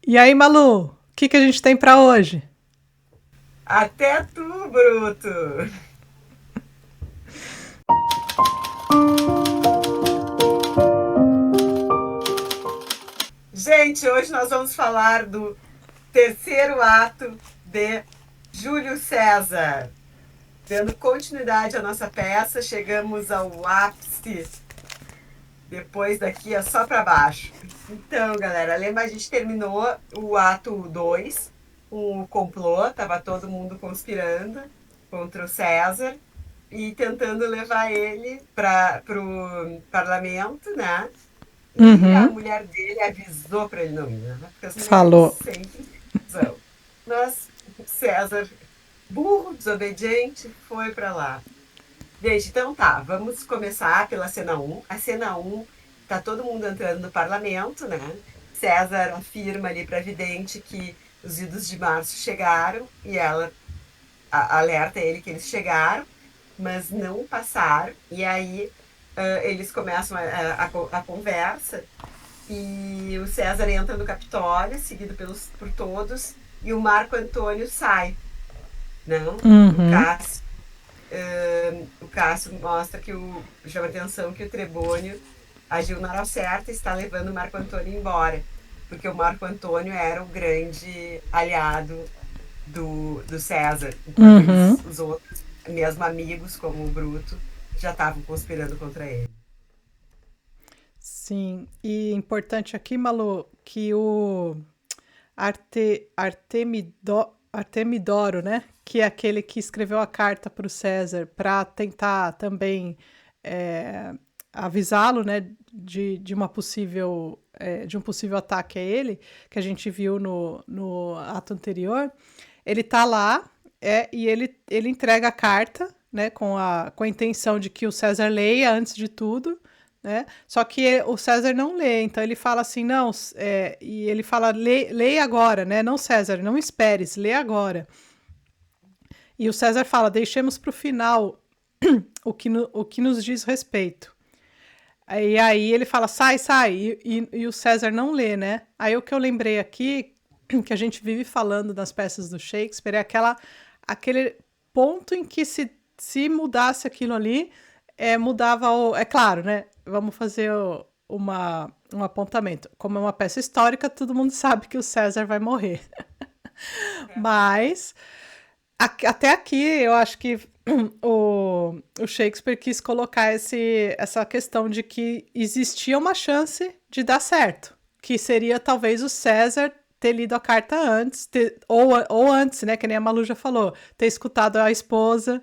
E aí, Malu, o que a gente tem para hoje? Até tu, Bruto! Gente, hoje nós vamos falar do terceiro ato de Júlio César. Dando continuidade à nossa peça, chegamos ao ápice. Depois daqui é só para baixo. Então, galera, lembra, a gente terminou o ato 2, o complô, tava todo mundo conspirando contra o César e tentando levar ele para o parlamento, né? E a Uhum. mulher dele avisou para ele não ir, né? Porque as mulheres Falou. sempre têm razão. Mas César, burro, desobediente, foi para lá. Gente, então tá, vamos começar pela cena um. A cena um tá todo mundo entrando no parlamento, né? César afirma ali para a vidente que os idos de março chegaram e ela alerta ele que eles chegaram, mas não passaram. E aí eles começam a conversa e o César entra no Capitólio, seguido por todos, e o Marco Antônio sai. Não, Uhum. o Cássio mostra chama atenção que o Trebônio agiu na hora certa e está levando o Marco Antônio embora, porque o Marco Antônio era o grande aliado do César, enquanto Uhum. os outros, mesmo amigos como o Bruto, já estavam conspirando contra ele. Sim. E importante aqui, Malu, que o Artemidoro, né? Que é aquele que escreveu a carta para o César para tentar também é, avisá-lo, né? De uma possível de um possível ataque a ele, que a gente viu no ato anterior. Ele tá lá e ele entrega a carta, né, com a intenção de que o César leia antes de tudo, né? Só que o César não lê, então ele fala assim, não, e ele fala, leia agora, né? Não, César, não esperes, lê agora. E o César fala, deixemos para o final o que nos diz respeito. Aí ele fala, sai, sai, e o César não lê, né? Aí o que eu lembrei aqui, que a gente vive falando nas peças do Shakespeare, é aquele ponto em que se mudasse aquilo ali, mudava o. É claro, né? Vamos fazer um apontamento. Como é uma peça histórica, todo mundo sabe que o César vai morrer. Mas até aqui eu acho que o Shakespeare quis colocar essa questão de que existia uma chance de dar certo. Que seria talvez o César ter lido a carta antes, ou antes, né? Que nem a Malu já falou, ter escutado a esposa,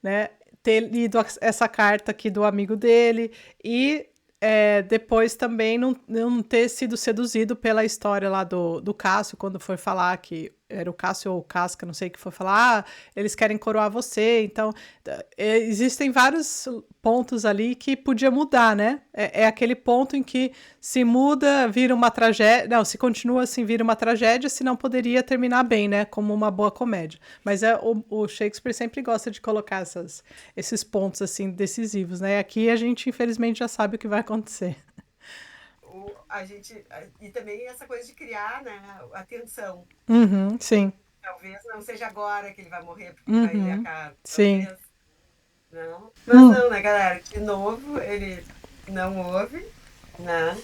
né? Ter lido essa carta aqui do amigo dele e depois também não ter sido seduzido pela história lá do Cássio, quando foi falar que era o Cássio ou o Casca, não sei, que foi falar, eles querem coroar você. Então, existem vários pontos ali que podia mudar, né? É aquele ponto em que se muda, vira uma tragédia. Não, se continua assim, vira uma tragédia, se não poderia terminar bem, né? Como uma boa comédia. Mas o Shakespeare sempre gosta de colocar esses pontos assim decisivos, né? Aqui a gente, infelizmente, já sabe o que vai acontecer. E também essa coisa de criar, né, a tensão. Uhum, sim. Talvez não seja agora que ele vai morrer porque ele vai ler a Uhum, carta. sim. Talvez não. Mas não, né, galera? De novo, ele não ouve, né?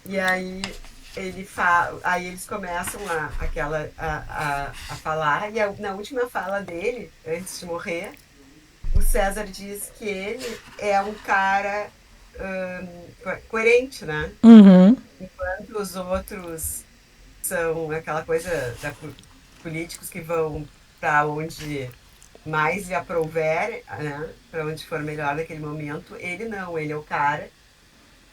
E aí eles começam a falar, e na última fala dele, antes de morrer, o César diz que ele é um cara coerente, né? Uhum, Enquanto os outros são aquela coisa políticos que vão para onde mais lhe aprouver, né? Para onde for melhor naquele momento, ele não, ele é o cara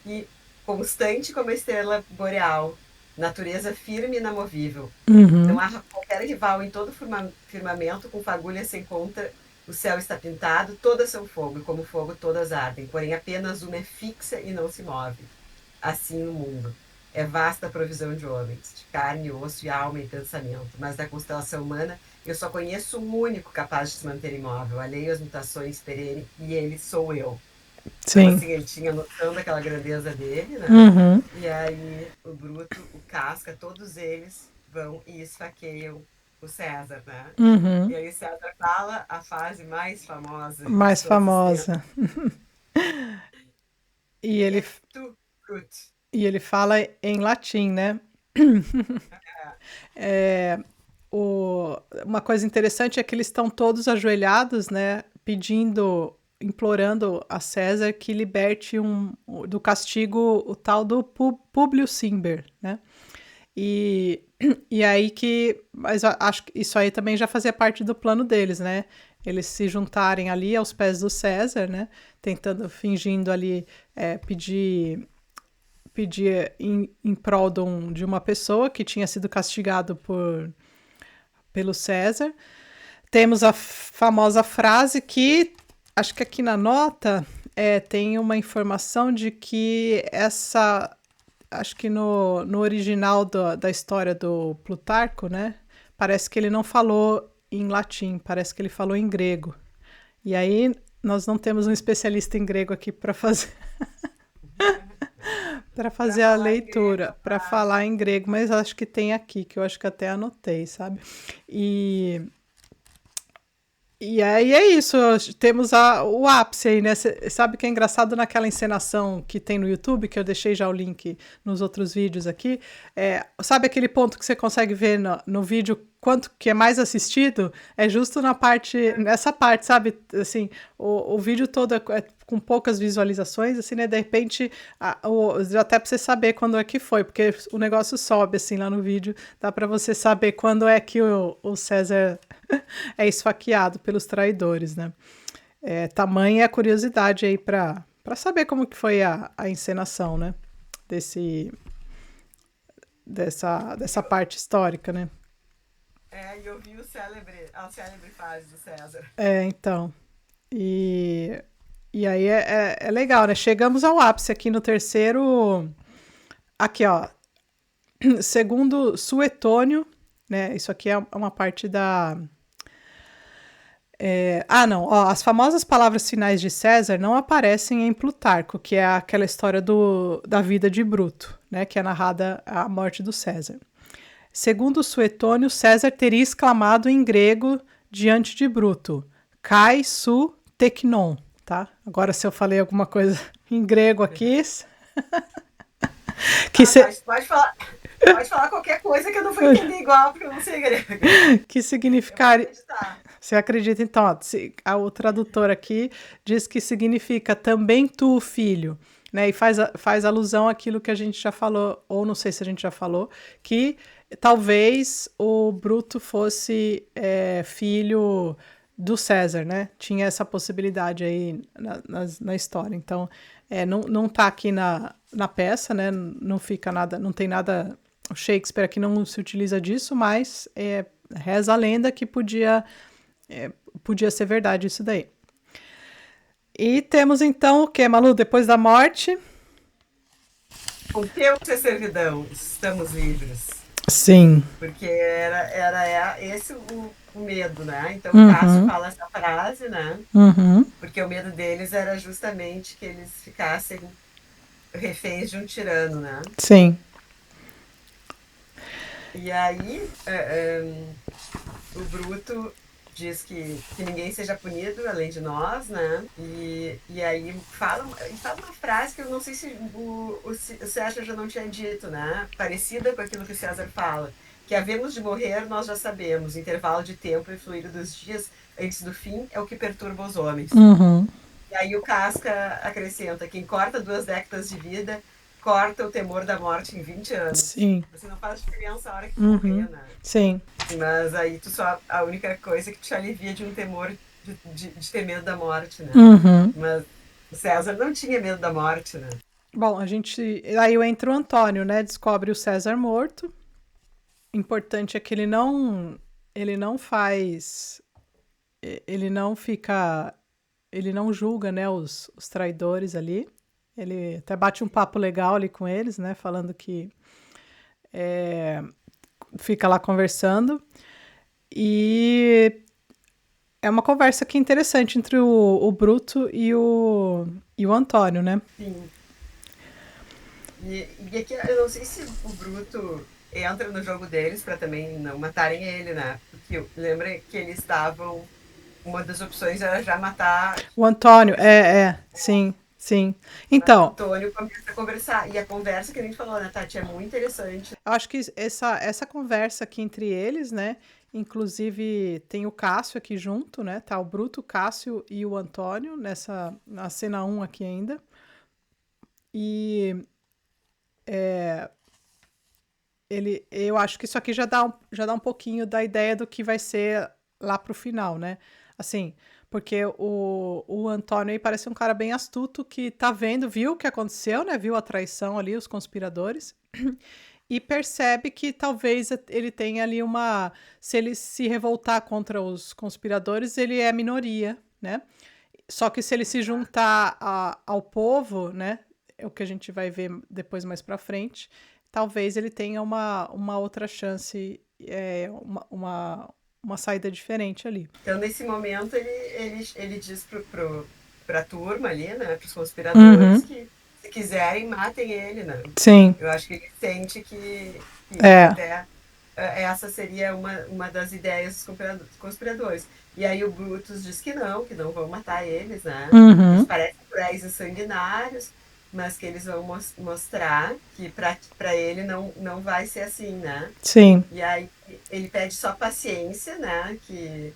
e constante como a estrela boreal, natureza firme e inamovível. Não uhum. há qualquer rival em todo o firmamento, com fagulhas sem conta, o céu está pintado, todas são fogo, e como fogo todas ardem, porém apenas uma é fixa e não se move. Assim o mundo. É vasta a provisão de homens, de carne, osso e alma e pensamento, mas da constelação humana eu só conheço um único capaz de se manter imóvel, alheio às mutações perene, e ele sou eu. Então, Sim. assim, ele tinha noção daquela grandeza dele, né? Uhum. E aí o Bruto, o Casca, todos eles vão e esfaqueiam o César, né? E Uhum. aí o César fala a frase mais famosa de Mais todos os tempos. famosa. E ele, Et tu, Brut. e ele fala em latim, né? É, uma coisa interessante é que eles estão todos ajoelhados, né? Pedindo, implorando a César que liberte do castigo o tal do Públio Cimber, né? E, e aí que. Mas eu acho que isso aí também já fazia parte do plano deles, né? Eles se juntarem ali aos pés do César, né? Tentando, fingindo ali pedir em prol de uma pessoa que tinha sido castigado pelo César. Temos a famosa frase que, acho que aqui na nota, tem uma informação de que essa. Acho que no original da história do Plutarco, né? Parece que ele não falou em latim, parece que ele falou em grego. E aí nós não temos um especialista em grego aqui para fazer para Para fazer a falar em grego a leitura, para frase. falar em grego, mas acho que tem aqui, que eu acho que até anotei, sabe? E E aí é isso, temos o ápice aí, né? Cê sabe que é engraçado naquela encenação que tem no YouTube, que eu deixei já o link nos outros vídeos aqui? Sabe aquele ponto que você consegue ver no vídeo quanto que é mais assistido? É justo nessa parte, sabe? Assim, o vídeo todo é com poucas visualizações, assim, né? De repente, até pra você saber quando é que foi, porque o negócio sobe, assim, lá no vídeo, dá pra você saber quando é que o César é esfaqueado pelos traidores, né? Tamanha a curiosidade aí para saber como que foi a encenação, né? Desse, dessa Eu, parte histórica, né? e eu vi a célebre frase do César. Então. E, e aí é legal, né? Chegamos ao ápice aqui no terceiro. Aqui, ó. Segundo Suetônio, né? Isso aqui é uma parte da. Não. Ó, as famosas palavras finais de César não aparecem em Plutarco, que é aquela história da vida de Bruto, né? Que é narrada a morte do César. Segundo Suetônio, César teria exclamado em grego diante de Bruto: Kai su teknon, tá? Agora, se eu falei alguma coisa em grego aqui, que, Ah, se, pode falar qualquer coisa que eu não vou entender igual, porque eu não sei grego. que Eu vou significaria. acreditar. Você acredita, então? Ó, o tradutor aqui diz que significa também tu, filho, né? E faz alusão àquilo que a gente já falou, ou não sei se a gente já falou, que talvez o Bruto fosse filho do César, né? Tinha essa possibilidade aí na história. Então, não tá aqui na peça, né? Não fica nada, não tem nada. O Shakespeare aqui não se utiliza disso, mas reza a lenda que podia ser verdade isso daí. E temos então o que, Malu? Depois da morte. Com teu ser servidão, estamos livres. Sim. Porque era esse o medo, né? Então o Cássio Uhum. fala essa frase, né? Uhum. Porque o medo deles era justamente que eles ficassem reféns de um tirano, né? Sim. E aí o Bruto diz que ninguém seja punido além de nós, né? E aí fala uma frase que eu não sei se o César já não tinha dito, né? Parecida com aquilo que o César fala. Que havemos de morrer, nós já sabemos. Intervalo de tempo e fluir dos dias antes do fim é o que perturba os homens. Uhum. E aí o Casca acrescenta: quem corta 2 décadas de vida, corta o temor da morte em 20 anos. Sim. Assim, não faz diferença a hora que tu Uhum. morrer, né? Sim. Mas aí a única coisa que te alivia de um temor de ter medo da morte, né? Uhum. Mas o César não tinha medo da morte, né? Bom, aí entra o Antônio, né? Descobre o César morto. Importante é que ele não faz, ele não fica, ele não julga, né, os traidores ali. Ele até bate um papo legal ali com eles, né? Falando que fica lá conversando. E é uma conversa aqui interessante entre o Bruto e o Antônio, né? Sim. E aqui eu não sei se o Bruto entra no jogo deles para também não matarem ele, né? Porque lembra que eles estavam. Uma das opções era já matar. O Antônio, sim, sim. Mas o Então, Antônio começa a conversar. E a conversa que a gente falou, né, Tati, é muito interessante. eu acho que essa conversa aqui entre eles, né? Inclusive tem o Cássio aqui junto, né? Tá o Bruto, o Cássio e o Antônio na cena 1 aqui ainda. E eu acho que isso aqui já dá um pouquinho da ideia do que vai ser lá pro final, né? Assim, porque o Antônio aí parece um cara bem astuto que tá vendo, viu o que aconteceu, né? Viu a traição ali, os conspiradores. E percebe que talvez ele tenha ali se ele se revoltar contra os conspiradores, ele é minoria, né? Só que se ele se juntar ao povo, né? É o que a gente vai ver depois mais pra frente, talvez ele tenha uma outra chance, uma saída diferente ali. Então, nesse momento, ele diz para a turma ali, né, para os conspiradores, Uhum. que se quiserem, matem ele, né? Sim. Eu acho que ele sente que É. até essa seria uma das ideias dos conspiradores. E aí o Brutus diz que não vão matar eles, né? Eles Uhum. parecem cruéis e sanguinários, mas que eles vão mostrar que para ele não vai ser assim, né? Sim. E aí ele pede só paciência, né? Que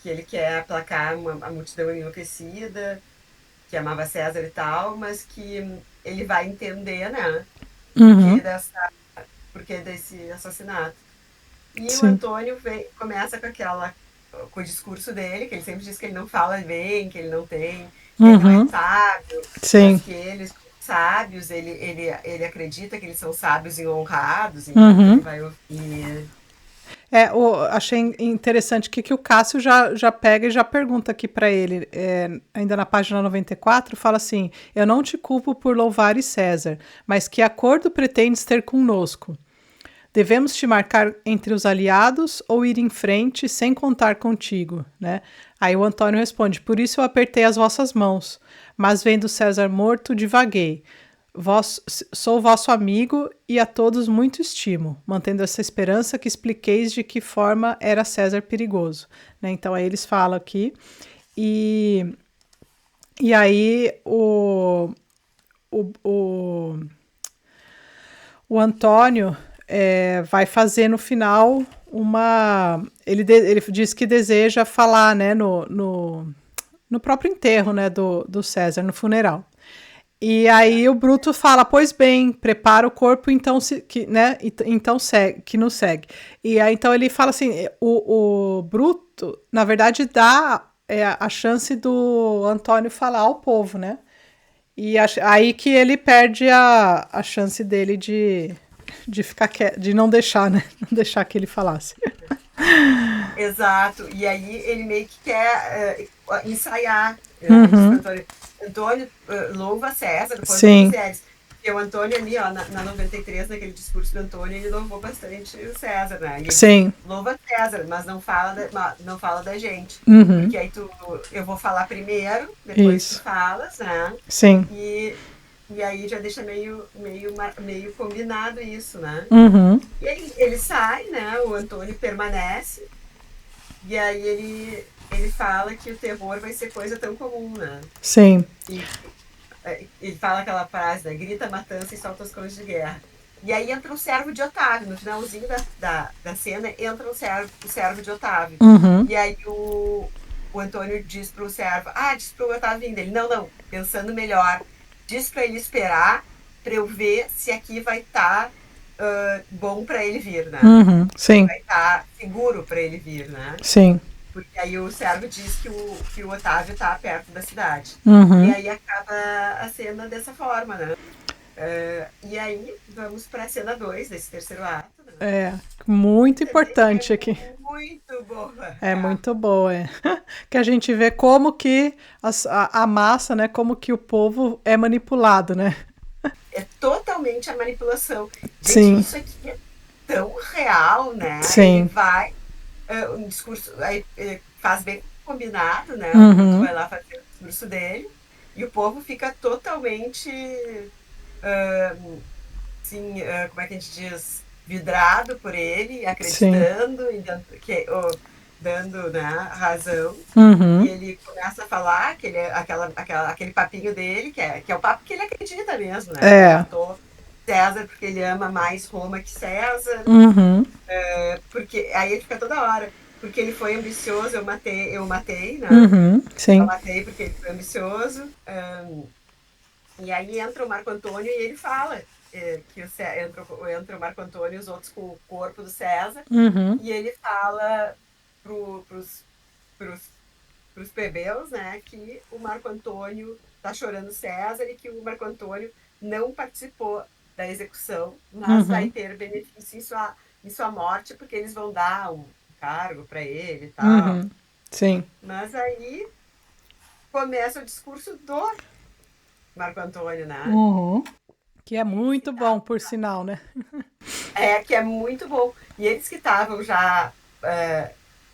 ele quer aplacar a multidão enlouquecida, que amava César e tal, mas que ele vai entender, né? Uhum. Porquê desse assassinato. E o Sim. Antônio começa com o discurso dele, que ele sempre diz que ele não fala bem, que ele não tem, que ele não é Uhum. sábio, mas Sim. que eles sábios, ele acredita que eles são sábios e honrados, então que ele Uhum. vai ouvir. Achei interessante que o Cássio já pega e já pergunta aqui para ele, ainda na página 94, fala assim: Eu não te culpo por louvares César, mas que acordo pretendes ter conosco? Devemos te marcar entre os aliados ou ir em frente sem contar contigo, né? Aí o Antônio responde: Por isso eu apertei as vossas mãos, mas vendo César morto, divaguei. Sou vosso amigo e a todos muito estimo, mantendo essa esperança que expliqueis de que forma era César perigoso. Né? Então aí eles falam aqui. E aí o, o Antônio vai fazer no final ele diz que deseja falar, né, no próprio enterro, né, do César, no funeral. E aí o Bruto fala: Pois bem, prepara o corpo, então então segue, que nos segue. E aí então ele fala assim: o Bruto, na verdade, dá a chance do Antônio falar ao povo, né? E aí que ele perde a chance dele de ficar quieto, de não deixar, né? Não deixar que ele falasse. Exato. E aí ele meio que quer ensaiar. Ele diz Uhum. para Antônio, Antônio, louva César quanto Sim. quiseres. Porque o Antônio ali, ó, na 93, naquele discurso do Antônio, ele louvou bastante o César, né? E ele diz, Sim. louva César, mas não fala da gente. Uhum. Porque aí eu vou falar primeiro, depois tu Isso. falas, né? Sim. E aí já deixa meio combinado isso, né? Uhum. E aí ele sai, né? O Antônio permanece. E aí ele fala que o terror vai ser coisa tão comum, né? Sim. E ele fala aquela frase, né? Grita matança e solta as coisas de guerra. E aí entra o servo de Otávio. No finalzinho da cena, entra o servo de Otávio. Uhum. E aí o Antônio diz pro servo, diz pro Otávio vindo. Ele, não, pensando melhor. Diz pra ele esperar, pra eu ver se aqui vai estar bom pra ele vir, né? Uhum. Sim. Vai estar seguro pra ele vir, né? Sim. Porque aí o servo diz que o Otávio tá perto da cidade. Uhum. E aí acaba a cena dessa forma, né? E aí vamos pra cena 2 desse terceiro ato. Né? Muito importante aqui. Muito boa. É muito boa, que a gente vê como que a massa, né, como que o povo é manipulado, né? É totalmente a manipulação. Gente, Sim. isso aqui é tão real, né? Sim. Ele vai, um discurso, aí faz bem, combinado, né? O Bruto Uhum. vai lá fazer o discurso dele e o povo fica totalmente, assim, como é que a gente diz, vidrado por ele, Sim. acreditando e dando, né, razão. E Uhum. ele começa a falar aquele papinho dele, que é o papo que ele acredita mesmo, né? Que ele É. matou César porque ele ama mais Roma que César, Uhum. porque aí ele fica toda hora, porque ele foi ambicioso, eu matei, né? Uhum. Eu Sim. matei porque ele foi ambicioso. E aí entra o Marco Antônio e ele fala que entra o Marco Antônio e os outros com o corpo do César, Uhum. e ele fala pros, pros, pros plebeus, né, que o Marco Antônio tá chorando César e que o Marco Antônio não participou da execução, mas vai Uhum. ter benefício em sua morte, porque eles vão dar um cargo para ele e tal. Uhum. Sim. Mas aí começa o discurso do Marco Antônio, né? Uhum. Que é Eles que muito bom, estavam por sinal, né? que é muito bom. E eles que estavam já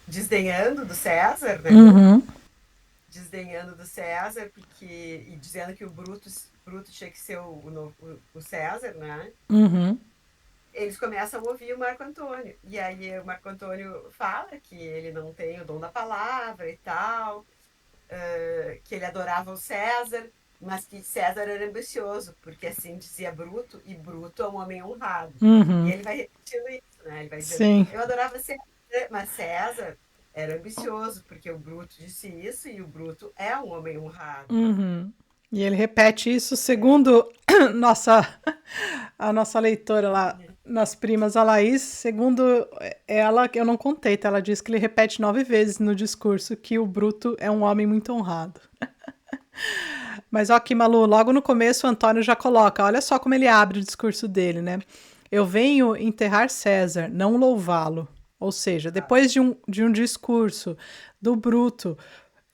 desdenhando do César, né? Uhum. Desdenhando do César, e dizendo que o Bruto tinha que ser o César, né? Uhum. Eles começam a ouvir o Marco Antônio. E aí o Marco Antônio fala que ele não tem o dom da palavra e tal, que ele adorava o César, mas que César era ambicioso, porque assim dizia Bruto, e Bruto é um homem honrado. E Uhum. ele vai repetindo isso, né? Ele vai dizendo, Sim. eu adorava César, mas César era ambicioso, porque o Bruto disse isso, e o Bruto é um homem honrado. Uhum. E ele repete isso segundo nossa a nossa leitora lá nas primas, a Laís, segundo ela, que eu não contei, tá? Ela diz que ele repete 9 vezes no discurso que o Bruto é um homem muito honrado. Mas ó aqui, Malu, logo no começo o Antônio já coloca, olha só como ele abre o discurso dele, né? Eu venho enterrar César, não louvá-lo. Ou seja, depois de um discurso do Bruto,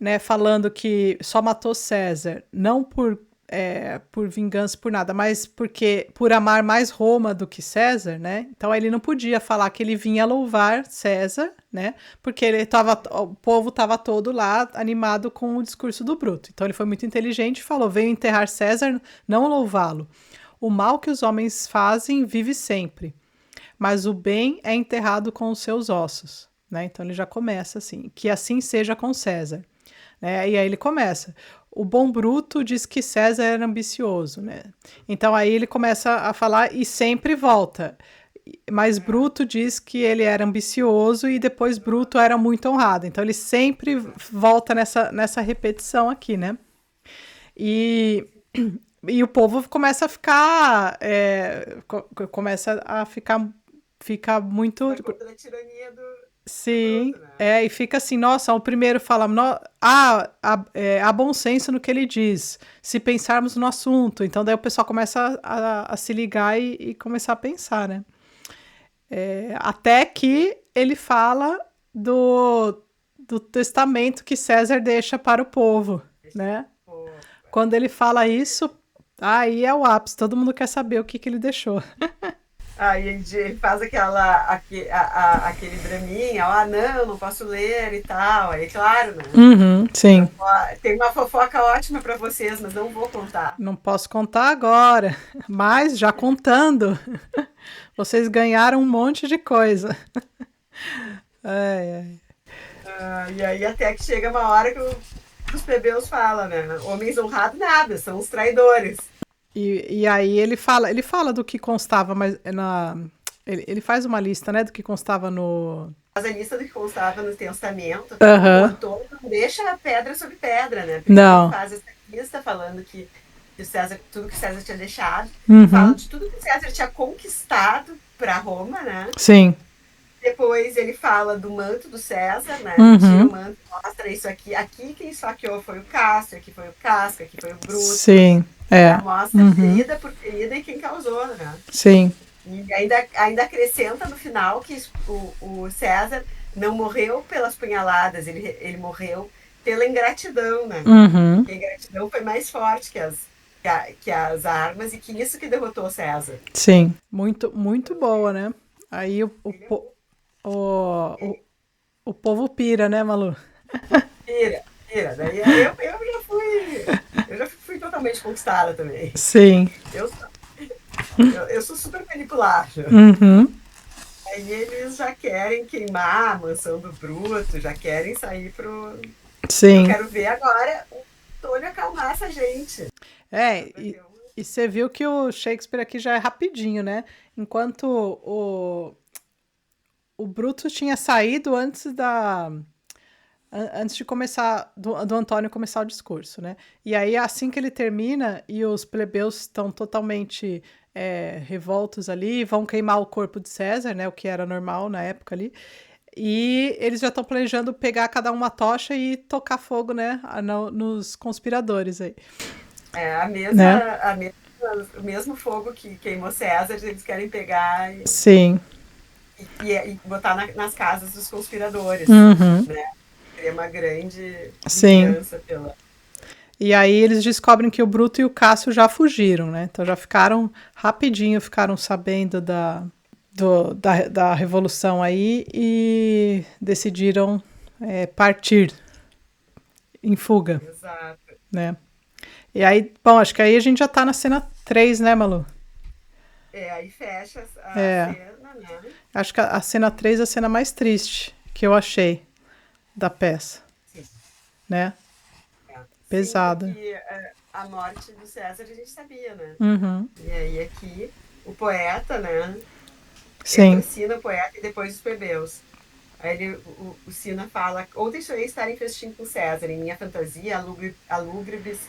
né, falando que só matou César, não por vingança, por nada, mas porque por amar mais Roma do que César, né? Então ele não podia falar que ele vinha louvar César, né? Porque o povo estava todo lá animado com o discurso do Bruto. Então ele foi muito inteligente e falou: venho enterrar César, não louvá-lo. O mal que os homens fazem vive sempre, mas o bem é enterrado com os seus ossos. Né? Então ele já começa assim: que assim seja com César. Né? E aí ele começa. O bom Bruto diz que César era ambicioso, né? Então aí ele começa a falar e sempre volta. Mas Bruto diz que ele era ambicioso e depois Bruto era muito honrado. Então ele sempre volta nessa repetição aqui, né? E, e o povo começa a ficar. Começa a ficar muito. Por conta da tirania do Sim, Bruto, né? e fica assim, nossa, o primeiro fala, há bom senso no que ele diz, se pensarmos no assunto. Então daí o pessoal começa a se ligar e começar a pensar, né? Até que ele fala do testamento que César deixa para o povo, né? Pô, Quando ele fala isso, aí é o ápice, todo mundo quer saber o que ele deixou. aí ele faz aquele draminha, não, não posso ler e tal. Aí, claro, né? Uhum, sim. Tem uma fofoca ótima para vocês, mas não vou contar. Não posso contar agora, mas já contando, vocês ganharam um monte de coisa. Ai, ai. E aí até que chega uma hora que os plebeus falam, né? Homens honrados nada, são os traidores. E aí ele fala do que constava, mas ele faz uma lista, né, do que constava no. Faz a lista do que constava no testamento. O Aham. Antônio não deixa pedra sobre pedra, né? Primeiro ele Não. faz essa lista falando que o César, tudo que o César tinha deixado, fala Uhum. de tudo que o César tinha conquistado para Roma, né? Sim. Depois ele fala do manto do César, né? Tira o Uhum. manto, mostra isso aqui. Aqui quem saqueou foi o Cássio, aqui foi o Casco, aqui foi o Bruto. Sim. É. Já mostra Uhum. ferida por ferida e quem causou, né? Sim. E ainda acrescenta no final que o César não morreu pelas punhaladas, ele morreu pela ingratidão, né? Uhum. Que a ingratidão foi mais forte que as armas e que isso que derrotou César. Sim. Muito, muito boa, né? Aí o, o, Ele, po- o, o, ele, o povo pira, né, Malu? Vira. Daí eu já fui totalmente conquistada também. Sim. Eu, eu sou super manipulável. Uhum. Aí eles já querem queimar a mansão do Bruto, já querem sair pro. Eu Sim. quero ver agora o Antônio acalmar essa gente. Só É, pra ter uma. e você viu que o Shakespeare aqui já é rapidinho, né? Enquanto o Brutus tinha saído antes de começar, do Antônio começar o discurso, né? E aí, assim que ele termina e os plebeus estão totalmente revoltos ali, vão queimar o corpo de César, né? O que era normal na época ali. E eles já estão planejando pegar cada uma tocha e tocar fogo, né? Nos conspiradores aí, É né? o mesmo fogo que queimou César, eles querem pegar Sim. e botar nas casas dos conspiradores, Uhum. né? Seria uma grande Sim. vingança pela. E aí eles descobrem que o Bruto e o Cássio já fugiram, né? Então já ficaram rapidinho, ficaram sabendo da revolução aí e decidiram partir em fuga, Exato. né? E aí, bom, acho que aí a gente já tá na cena 3, né, Malu? Aí fecha a É, cena, né? acho que a cena 3 é a cena mais triste que eu achei da peça, Sim. né? Sim, Pesada. porque a morte do César a gente sabia, né? Uhum. E aí aqui, o poeta, né? Entra o Sim. Sina, o poeta, e depois os plebeus. Aí o Sina fala: ontem sonhei estar em festim com César, em minha fantasia, alúgrebes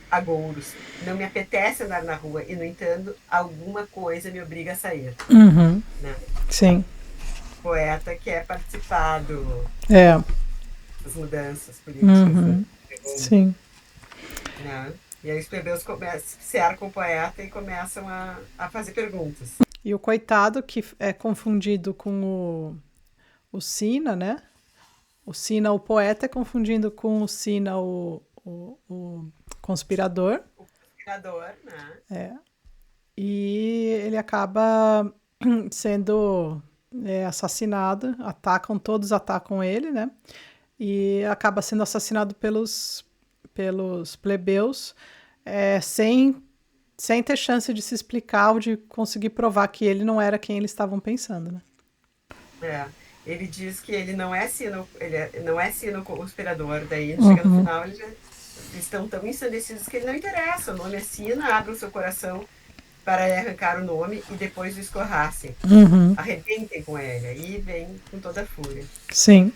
agouros. Não me apetece andar na rua, e, no entanto, alguma coisa me obriga a sair. Uhum. Né? Sim. O poeta quer participar É. das mudanças políticas, né? Uhum. Sim. Né? E aí os plebeus se cercam o poeta e começam a fazer perguntas. E o coitado que é confundido com o Sina, né? O Sina, o poeta, é confundindo com o Sina, o conspirador. O conspirador, né? E ele acaba sendo assassinado. Todos atacam ele, né? E acaba sendo assassinado pelos plebeus, sem ter chance de se explicar ou de conseguir provar que ele não era quem eles estavam pensando, né? É. Ele diz que ele não é sino, não é sino conspirador. Daí ele chega no Uhum. final, eles estão tão ensandecidos que ele não interessa. O nome é Sina, abra o seu coração para arrancar o nome e depois o escorrassem. Uhum. Arrebentem com ele. Aí vem com toda a fúria. Sim.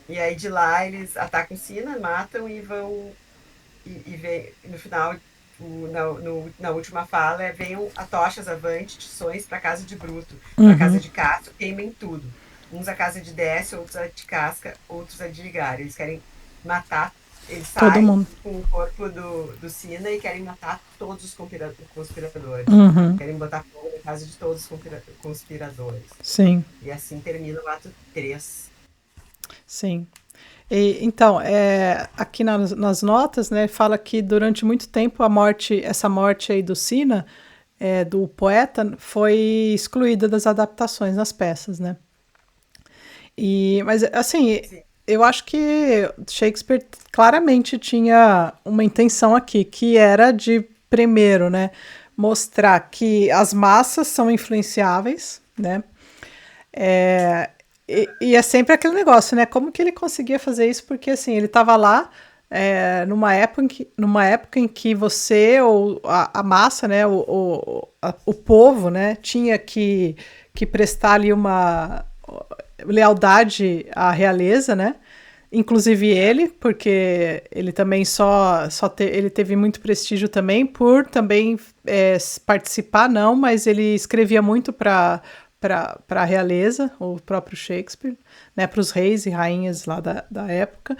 E aí de lá eles atacam Sina, matam e vão. E vem, no final, na última fala, venham a tochas avante, tições para a casa de Bruto, para a casa Uhum. de Cássio, queimem tudo. Uns a casa de Décio, outros a de Casca, outros a de Ligar. Eles querem matar, eles Todo saem mundo. com o corpo do Sina e querem matar todos os conspiradores. Uhum. Querem botar fogo na casa de todos os conspiradores. Sim. E assim termina o ato 3. Sim. Então, aqui nas notas, né, fala que durante muito tempo essa morte aí do Sina, do poeta, foi excluída das adaptações nas peças, né? Mas, assim, Sim. eu acho que Shakespeare claramente tinha uma intenção aqui, que era de, primeiro, né, mostrar que as massas são influenciáveis, né? É, e é sempre aquele negócio, né? Como que ele conseguia fazer isso? Porque assim, ele estava lá numa época em que você, ou a massa, né? O povo, né? Tinha que prestar ali uma lealdade à realeza, né? Inclusive ele, porque ele também ele teve muito prestígio também por também participar, não, mas ele escrevia muito para a realeza, o próprio Shakespeare, né, para os reis e rainhas lá da época.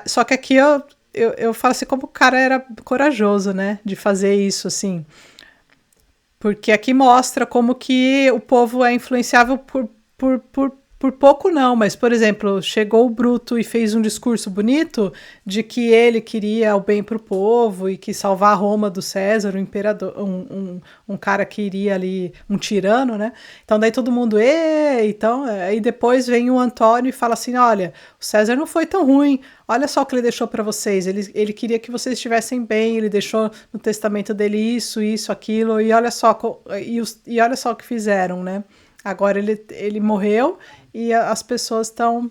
Só que aqui eu falo assim, como o cara era corajoso, né, de fazer isso, assim. Porque aqui mostra como que o povo é influenciável Por pouco não, mas, por exemplo, chegou o Bruto e fez um discurso bonito de que ele queria o bem para o povo e que salvar Roma do César, o imperador, um cara que iria ali, um tirano, né? Então daí todo mundo, então, aí depois vem o Antônio e fala assim, olha, o César não foi tão ruim, olha só o que ele deixou para vocês, ele queria que vocês estivessem bem, ele deixou no testamento dele isso, aquilo, e olha só, e olha só o que fizeram, né? Agora ele morreu e as pessoas estão.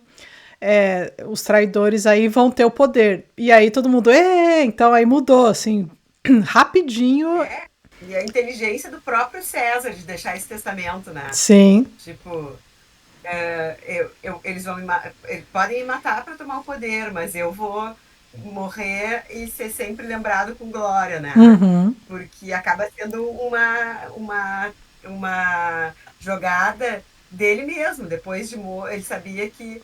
Os traidores aí vão ter o poder. E aí todo mundo. Então aí mudou, assim, rapidinho. E a inteligência do próprio César de deixar esse testamento, né? Sim. Tipo, eles podem me matar para tomar o poder, mas eu vou morrer e ser sempre lembrado com glória, né? Uhum. Porque acaba sendo uma jogada dele mesmo. Depois de ele sabia que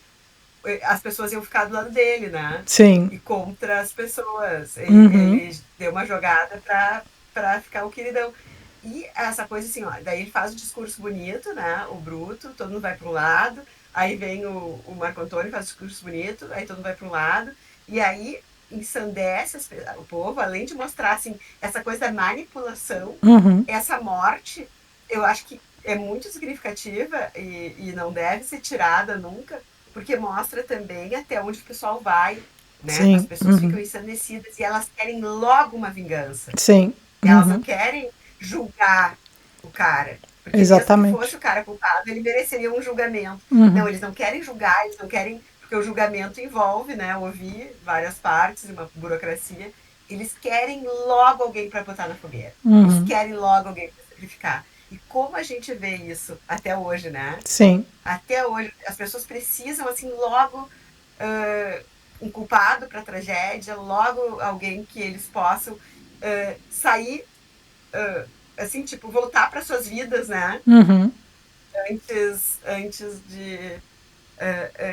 as pessoas iam ficar do lado dele, né? Sim. E contra as pessoas. Uhum. Ele deu uma jogada para ficar o queridão. E essa coisa assim, ó, daí ele faz um discurso bonito, né? O Bruto, todo mundo vai para um lado, aí vem o Marco Antônio, faz um discurso bonito, aí todo mundo vai para um lado, e aí ensandece o povo, além de mostrar assim, essa coisa da manipulação, Uhum. essa morte, eu acho que é muito significativa e não deve ser tirada nunca, porque mostra também até onde o pessoal vai, né? Sim. As pessoas ficam ensandecidas e elas querem logo uma vingança. Sim. Elas não querem julgar o cara. Porque mesmo que fosse Exatamente. o cara culpado, ele mereceria um julgamento. Não, eles não querem julgar, eles não querem. Porque o julgamento envolve, né? Ouvir várias partes, uma burocracia. Eles querem logo alguém para botar na fogueira. Eles querem logo alguém para sacrificar. E como a gente vê isso até hoje, né? Sim. Até hoje, as pessoas precisam, assim, logo um culpado para a tragédia, logo alguém que eles possam sair, assim, tipo, voltar para suas vidas, né? Uhum.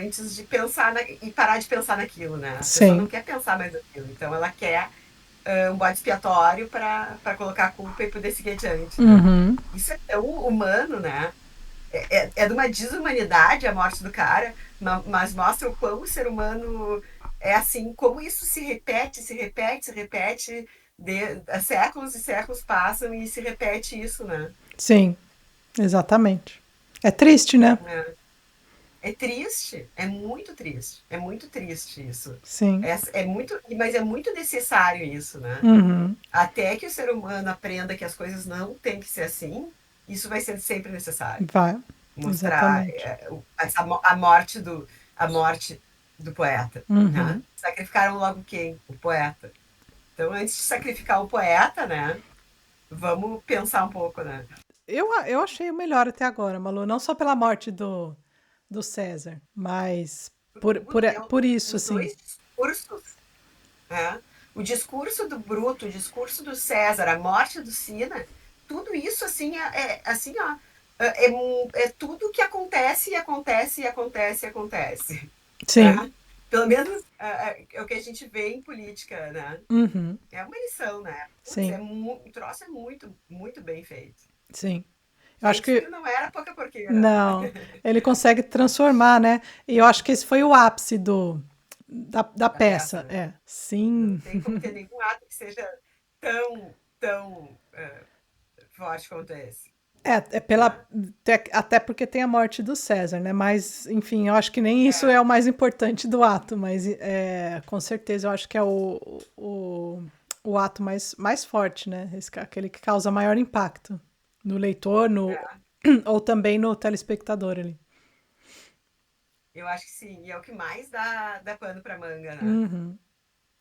Antes de pensar e parar de pensar naquilo, né? A pessoa não Sim. quer pensar mais naquilo, então ela quer um bode expiatório para colocar a culpa e poder seguir adiante, né? Uhum. Isso é tão humano, né? É de uma desumanidade a morte do cara, mas mostra o quão o ser humano é assim, como isso se repete, se repete, se repete, séculos e séculos passam e se repete isso, né? Sim. Exatamente. É triste, né? É triste, é muito triste isso. Sim. Mas é muito necessário isso, né? Uhum. Até que o ser humano aprenda que as coisas não têm que ser assim, isso vai ser sempre necessário. Vai. Mostrar Exatamente. a morte do poeta. Né? Uhum. Sacrificaram logo quem? O poeta. Então, antes de sacrificar o poeta, né? Vamos pensar um pouco, né? Eu achei o melhor até agora, Malu. Não só pela morte do César, mas por isso, Os assim. dois discursos, né? O discurso do Bruto, o discurso do César, a morte do Sina, tudo isso, assim, assim, ó, é tudo que acontece, e acontece, e acontece, e acontece. Sim. Né? Pelo menos é o que a gente vê em política, né? Uhum. É uma lição, né? Putz, Sim. o troço é muito, muito bem feito. Sim. Eu acho que Shakespeare não era pouca porqueira. não. Ele consegue transformar, né? E eu acho que esse foi o ápice da Da peça, peça. né? É. Não Sim. tem como ter nenhum ato que seja tão forte quanto esse. É Né? até porque tem a morte do César, né? Mas, enfim, eu acho que nem isso É, é o mais importante do ato, mas com certeza eu acho que é o ato mais forte, né? Aquele que causa maior impacto no leitor, é. ou também no telespectador ali. Eu acho que sim. E é o que mais dá pano pra manga, né? Uhum,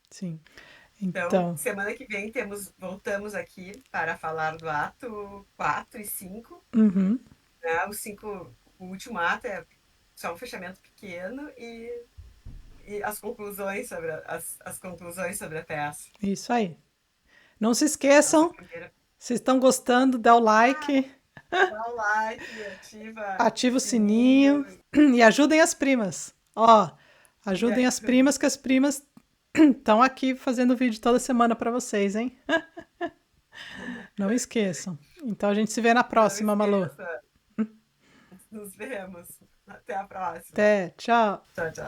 sim. Então, Então, semana que vem voltamos aqui para falar do ato 4 e 5. uhum, Né? O último ato é só um fechamento pequeno e as conclusões sobre a peça. isso aí. Não se Nossa esqueçam, primeira. se estão gostando, dá o Ah, like, dá o like, ativa o ativa o sininho sininho. e ajudem as primas. Ó, E ajudem as primas, que as primas estão aqui fazendo vídeo toda semana para vocês, hein? Não esqueçam. Então a gente se vê na não próxima, Malu. esqueça, nos vemos. Até Até a próxima. Até, tchau. Tchau, tchau.